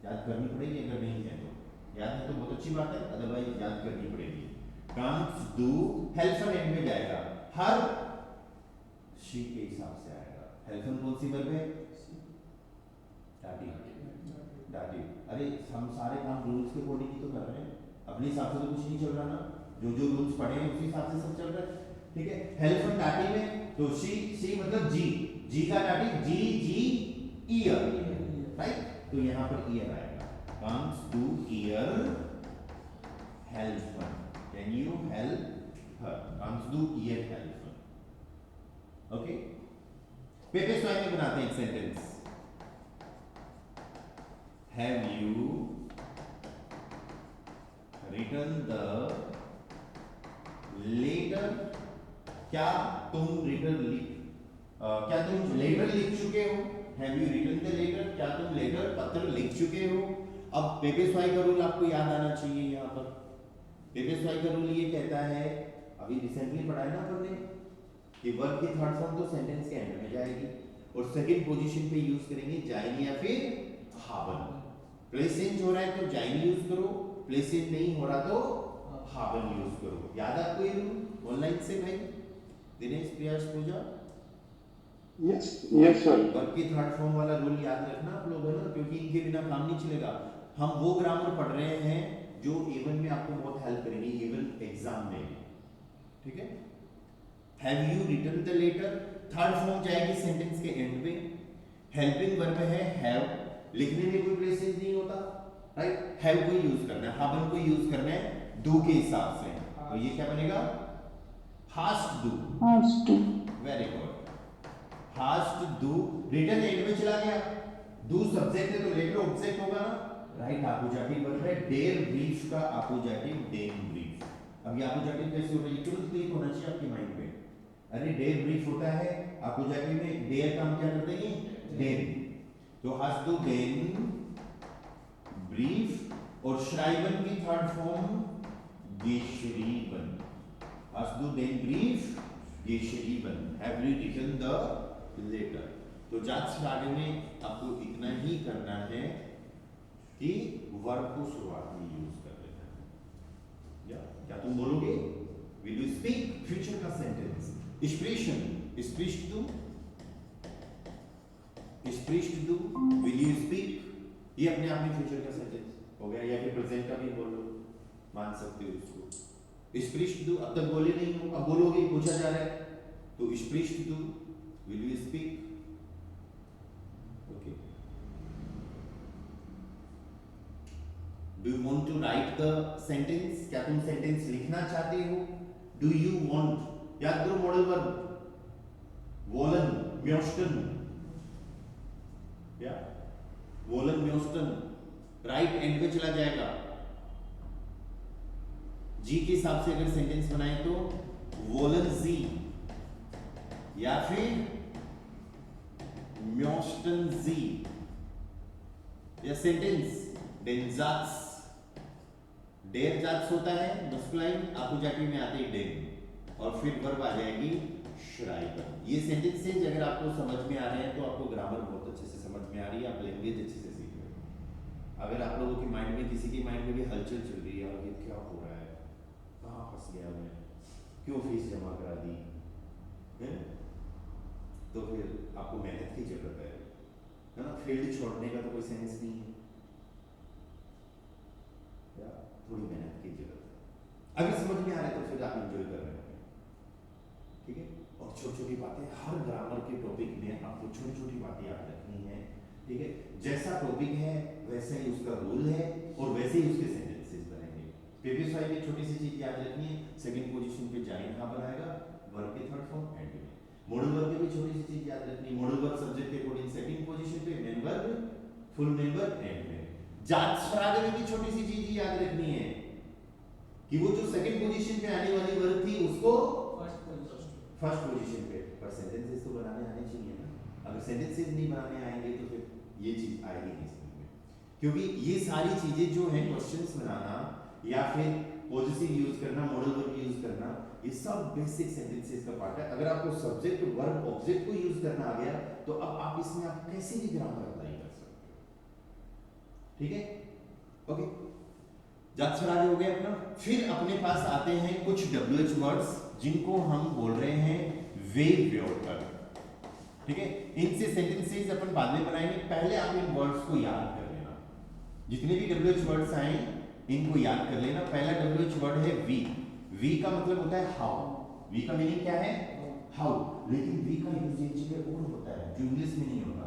याद करनी पड़ेगी, अगर नहीं है तो याद है तो बहुत अच्छी बात है, अदरवाइज याद करनी पड़ेगी। कांस डू, हेल्पन एंड में जाएगा, हर शी के हिसाब से आएगा। हेल्पन कौन सी वर्ब है? Dative, dative. अरे हम सारे काम रूल्स के अकॉर्डिंग ही तो कर रहे हैं, अपने हिसाब से तो कुछ नहीं चल रहा ना, जो जो रूल्स पढ़े हैं उसी हिसाब से सब चल रहा है, ठीक है? हेल्पन डाटिव में, तो शी मतलब जी, जी का डाटिव जी, जी ईयर, राइट? तो यहां पर ईयर आएगा, comes to ear help her, can you help her, comes to ear help her, okay? Paper swipe में बनाते हैं एक sentence, have you written the letter? क्या तुम लेटर लिख चुके हो? Have you written the letter? क्या तुम लेटर, पत्र लिख चुके हो? अब पेपेस्वाई का रूल आपको याद आना चाहिए। यहाँ पर पेपेस्वाई का रूल ये कहता है, अभी रिसेंटली पढ़ा है ना अपन ने, कि वर्ब की थर्ड फॉर्म तो सेंटेंस के एंड में जाएगी और सेकंड पोजीशन पे यूज करेंगे जाइनी या फिर हावन। प्लेस चेंज हो रहा है तो जाइनी यूज करो, प्लेस चेंज नहीं हो रहा तो हावन यूज करो। याद आपको ये रूल ऑनलाइन से भाई Dinesh, Priyash, Puja? Yes yes sir. Verb की थर्ड फॉर्म वाला रूल याद रखना आप लोग, है ना, क्योंकि इनके बिना काम नहीं चलेगा। हम वो ग्रामर पढ़ रहे हैं जो A1 में आपको बहुत हेल्प करेंगे, A1 एग्जाम में, ठीक है? Have you written the letter, third form जाएगी सेंटेंस के एंड में। हेल्पिंग वर्ब है हैव, लिखने में कोई प्लेस चेंज नहीं होता, राइट? हैव को यूज करना है, हावन को यूज करना है डू के हिसाब से, तो ये क्या बनेगा? Has to, has to, very good. Has to do, written end में चला गया, डू सब्जेक्ट है तो लेटर ऑब्जेक्ट होगा ना, राइट? अपोजिटिव वर्ब है, डेयर ब्रीफ का अपोजिटिव डेम ब्रीफ। अब ये अपोजिटिव कैसे होगा, ये तुरंत क्लिक होना चाहिए आपके माइंड में। अरे डेयर ब्रीफ होता है अपोजिटिव में, डेयर का हम क्या करते हैं? डेम, तो हैज टू डेम ब्रीफ और schreiben की third form geschrieben. Hast du den Brief geschrieben? Have you written the letter? तो Satzfrage में आपको इतना ही करना है कि वर्ब को शुरुआत में यूज कर लेना है। या क्या तुम बोलोगे? Will you speak? फ्यूचर का sentence sprechen, sprichst du? sprichst du? Will you speak? ये अपने आप में फ्यूचर का सेंटेंस हो गया, या फिर प्रेजेंट का भी बोल लो, मान सकते हो इसको। sprichst du, अब तक बोले नहीं हो, अब बोलोगे, पूछा जा रहा है, तो sprichst du? Will you speak? Okay. Do you want to write the sentence? क्या तुम सेंटेंस लिखना चाहते हो? Do you want? याद करो मॉडल वर्ब, wollen, möchten, या wollen, möchten, राइट एंड पे चला जाएगा। जी के हिसाब से अगर सेंटेंस बनाए तो wollen Sie, या फिर möchten Sie, या sentence den Satz, der Satz होता है मस्कुलाइन, आकुजाटी में आते ही den, और फिर वर्ब आ जाएगी schreiben। ये सेंटेंसेस अगर आपको समझ में आ रहे हैं तो आपको ग्रामर बहुत अच्छे से समझ में आ रही है, आप लैंग्वेज अच्छे से सीख रहे हो। अगर आप लोगों के माइंड में, किसी के माइंड में भी हलचल चल रही है, और ये क्या हो रहा है, कहाँ फंस गया मैं, क्यों फीस जमा करा दी है, तो फिर आपको मेहनत की जरूरत है ना। फील्ड छोड़ने का तो कोई सेंस नहीं है, या थोड़ी मेहनत की जरूरत है। अगर समझ में आ रहा है तो फिर आप एंजॉय कर रहे हो, ठीक है। और छोटी छोटी बातें, हर ग्रामर के टॉपिक में आपको छोटी छोटी बातें याद रखनी है, ठीक है। जैसा टॉपिक है वैसे ही उसका रूल है, और वैसे ही उसके सेंटेंसेस बनेंगे। प्रीवियस वाली में छोटी सी चीज याद रखनी है, सेकंड पोजीशन पे जाइन हाबर आएगा, वर्ब के थर्ड फॉर्म एंड में। मॉडल वर्ब की भी छोटी सी चीज याद रखनी है, मॉडल वर्ब सब्जेक्ट के अकॉर्डिंग सेकंड पोजीशन पे, main verb, full main verb and में। जात्सफ्रागे में भी छोटी सी चीज याद रखनी है कि वो जो सेकंड पोजीशन पे आने वाली वर्ब थी उसको फर्स्ट पोजीशन पे, पर सेंटेंसेस तो बनाने आने चाहिए ना। अगर सेंटेंसेस नहीं बनाने आएंगे तो फिर ये चीज आएगी नहीं समझ में, क्योंकि ये सारी चीजें जो है क्वेश्चंस बनाना या फिर पॉजिटिव यूज करना, मॉडल वर्ब यूज करना, ये सब बेसिक सेंटेंसेस का पार्ट है। अगर आपको सब्जेक्ट वर्ब ऑब्जेक्ट को यूज करना आ गया तो अब आप इसमें आप कैसे भी ग्रामर अप्लाई कर सकते हो, ठीक है। ओके, जात्सफ्रागे हो गया अपना। फिर अपने पास आते हैं कुछ WH वर्ड्स जिनको हम बोल रहे हैं वेवयोटर, ठीक है। इनसे सेंटेंसेस अपन बाद में बनाएंगे, पहले आप इन वर्ड्स को याद कर लेना। जितने भी WH वर्ड्स आए इनको याद कर लेना। पहला WH वर्ड है वी। वी का मतलब होता है हाउ। वी का मीनिंग क्या है? हाउ। लेकिन वी का यूज एक जगह और होता है जो इंग्लिश में नहीं होता।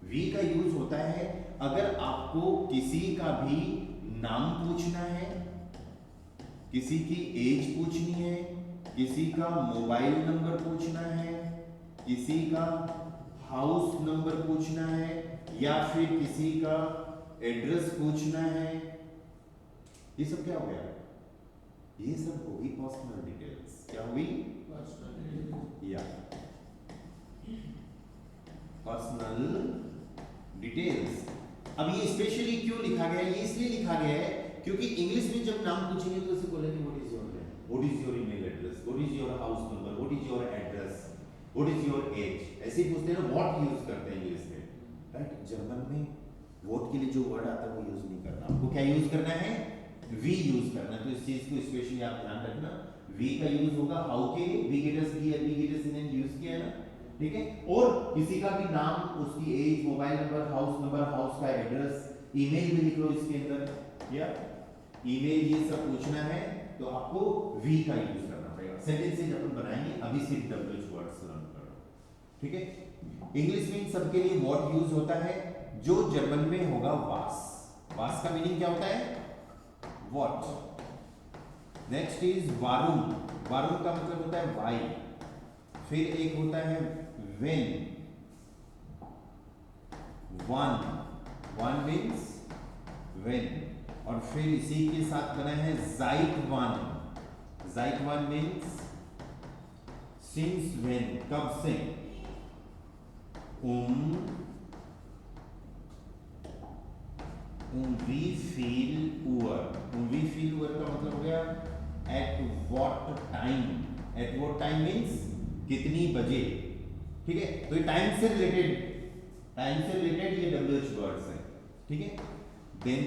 वी का यूज होता है अगर आपको किसी का भी नाम पूछना है, किसी की एज पूछनी है, किसी का मोबाइल नंबर पूछना है, किसी का हाउस नंबर पूछना है, या फिर किसी का एड्रेस पूछना है। ये सब क्या हो गया? ये सब होगी पर्सनल डिटेल्स। क्या हुई? या पर्सनल डिटेल्स। अब ये स्पेशली क्यों लिखा गया है? ये इसलिए लिखा गया है क्योंकि इंग्लिश में जब नाम पूछेंगे तो उसे बोलेंगे what is your name, what is your email address, what is your house number, what is your address, what is your age. ऐसे ही पूछते हैं ना, व्हाट यूज करते हैं इंग्लिश में, राइट। जर्मन में व्हाट के लिए जो वर्ड आता है वो यूज नहीं करना, आपको क्या यूज करना है? वी यूज करना। तो इस चीज को स्पेशली आप ध्यान रखना। वी का यूज होगा हाउ के लिए, वी गेटर्स ने यूज किया ना, ठीक है। और किसी का भी नाम, उसकी age, mobile number, house number, house का एड्रेस, ईमेल भी लिख लो इसके अंदर, या ईमेल, ये सब पूछना है तो आपको वी का यूज करना पड़ेगा। सेंटेंसेस अपन बनाएंगे, अभी सिर्फ WH वर्ड्स लर्न करो, ठीक है। इंग्लिश में इन सब के लिए व्हाट यूज होता है, जो जर्मन में होगा वास। वास का मीनिंग क्या होता है? व्हाट। नेक्स्ट इज वारुम। वारुम का मतलब होता है व्हाई। फिर एक होता है व्हेन। One means when. और फिर इसी के साथ बना है ज़ाइट वन मीन्स सिंस व्हेन, कब से। वी फील का मतलब हो गया एट व्हाट टाइम मीन्स कितनी बजे, ठीक है। तो ये टाइम से रिलेटेड ये WH वर्ड्स हैं, ठीक है। देन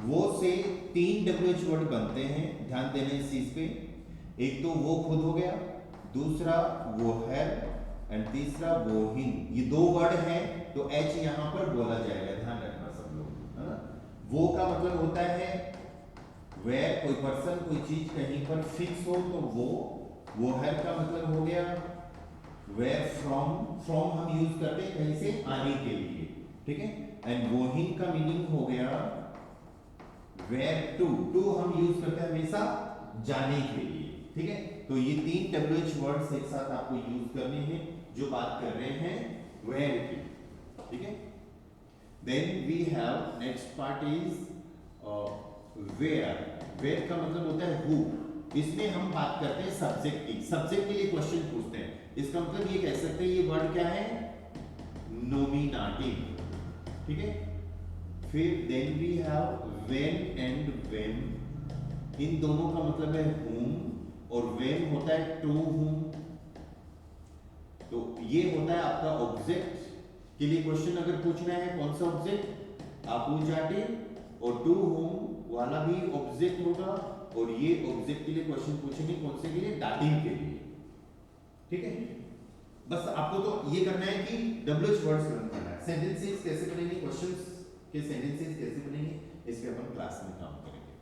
वो से 3 WH वर्ड बनते हैं, ध्यान देना इस चीज पे। एक तो वो खुद हो गया, दूसरा वो है, एंड तीसरा वो हिन। ये 2 वर्ड हैं, तो H यहां पर बोला जाएगा, ध्यान रखना सब लोग, है ना। वो का मतलब होता है वेयर, कोई पर्सन कोई चीज कहीं पर फिक्स हो तो वो है का मतलब हो गया वेयर फ्रॉम हम यूज करते हैं कहीं से आने के लिए, ठीक है। एंड वो हिन का मीनिंग हो गया वेयर टू हम यूज करते हैं हमेशा जाने के लिए, ठीक है। तो ये 3 WH वर्ड्स एक साथ आपको यूज करने हैं जो बात कर रहे हैं वेयर की, ठीक है। Then we have next part is where का मतलब होता है हु। इसमें हम बात करते हैं सब्जेक्ट की, सब्जेक्ट के लिए क्वेश्चन पूछते हैं। इसका मतलब ये कह सकते हैं ये वर्ड क्या है, नोमिनेटिव, ठीक है। फिर देन वी हैव व्हेन एंड व्हेन, इन दोनों का मतलब है whom, और व्हेन होता है टू whom। तो ये होता है आपका ऑब्जेक्ट के लिए क्वेश्चन अगर पूछना है, कौन सा ऑब्जेक्ट आप पूछ जाते, और टू whom वाला भी ऑब्जेक्ट होगा, और ये ऑब्जेक्ट के लिए क्वेश्चन पूछेंगे कौन से के लिए, दाटिव के लिए, ठीक है। बस आपको तो ये करना है कि WH वर्ड्स लर्न करना है। सेंटेंसेस कैसे बनेंगे, क्वेश्चंस के सेंटेंसेस कैसे बनेंगे, इस पे अपन क्लास में काम करेंगे,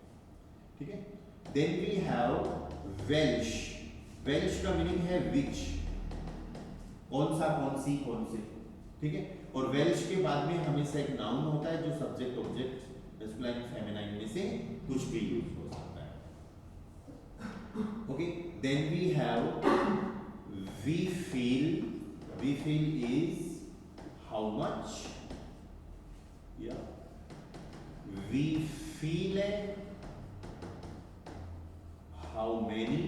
ठीक है। देन वी हैव वेल्श का मीनिंग है विच, कौन सा, कौन सी, कौन से, ठीक है। और वेल्श के बाद में हमेशा एक नाउन होता है जो सब्जेक्ट ऑब्जेक्ट मैस्कुलाइन फेमिनाइन में से कुछ भी यूज हो सकता है, okay. Then we have we feel is how much, yeah, we feel है how many,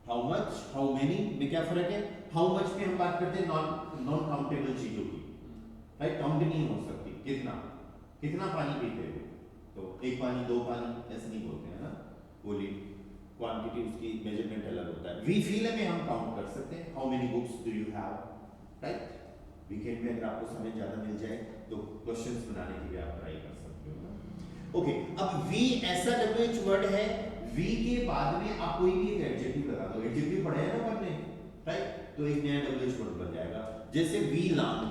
how much, how many में क्या फर्क है, how much में हम बात करते हैं नॉन काउंटेबल चीजों की, राइट। काउंट नहीं हो सकती, कितना पानी पीते हो, तो 1 पानी 2 पानी ऐसे नहीं बोलते हैं ना, बोलिए क्वांटिटी उसकी मेजरमेंट अलग होता है। वी फील में हम काउंट कर सकते हैं, how many books do you have, right. Weekend में अगर आपको समय ज्यादा मिल जाए तो क्वेश्चंस बनाने की भी आप ट्राई कर सकते हो ना, ओके। अब वी ऐसा WH वर्ड है, वी के बाद में आप कोई भी एक एडजेक्टिव लगा दो, एडजेक्टिव पढ़े हैं ना पढ़ने, राइट। तो एक नया WH वर्ड बन जाएगा, जैसे वी लांग,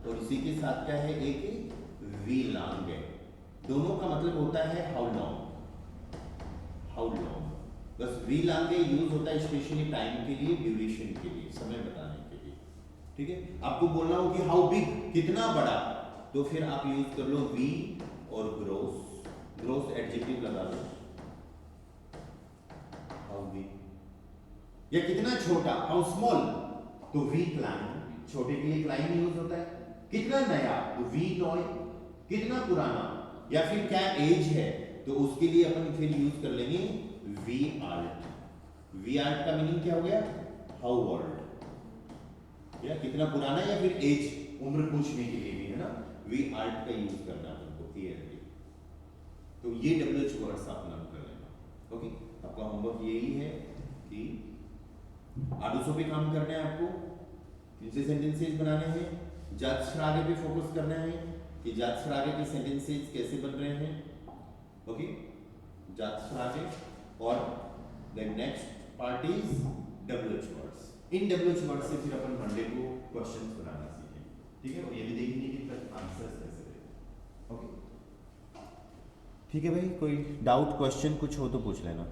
और इसी के साथ क्या है, एक वी लांग है। दोनों का मतलब होता है हाउ लॉन्ग, बस वी लॉन्ग यूज होता है स्पेशली टाइम के लिए, ड्यूरेशन के लिए, समय बताने के लिए, ठीक है। आपको बोलना हो कि हाउ बिग, कितना बड़ा, तो फिर आप यूज कर लो वी, और ग्रोस एडजेक्टिव लगा लो, हाउ बिग। या कितना छोटा, हाउ स्मॉल, तो वी क्लाइंब, छोटे के लिए क्लाइंब यूज होता है। कितना नया, तो वी टॉय। कितना पुराना, या फिर क्या एज है, तो उसके लिए अपन फिर यूज कर लेंगे वी आर्ट का मीनिंग क्या हो गया, हाउ ओल्ड, या कितना पुराना, या फिर एज, उम्र पूछने के लिए भी, है ना। वी आर्ट का यूज करना है हमको क्लियरली। तो ये WH वर्ड्स आप लर्न कर लेना, ओके। आपका होमवर्क यही है कि आदर्शों पे काम करना है आपको, इनसे सेंटेंसेस बनाने हैं, जात फ्रागे पे फोकस करना है कि जात फ्रागे के सेंटेंसेस कैसे बन रहे हैं, ओके। जात फ्रागे, और then next part is WH words. इन WH वर्ड्स से फिर अपन मंडे को क्वेश्चंस बनाना सीखें, ठीक है। और ये भी देखेंगे कि आंसर्स कैसे दें, ओके। ठीक है भाई, कोई डाउट क्वेश्चन कुछ हो तो पूछ लेना।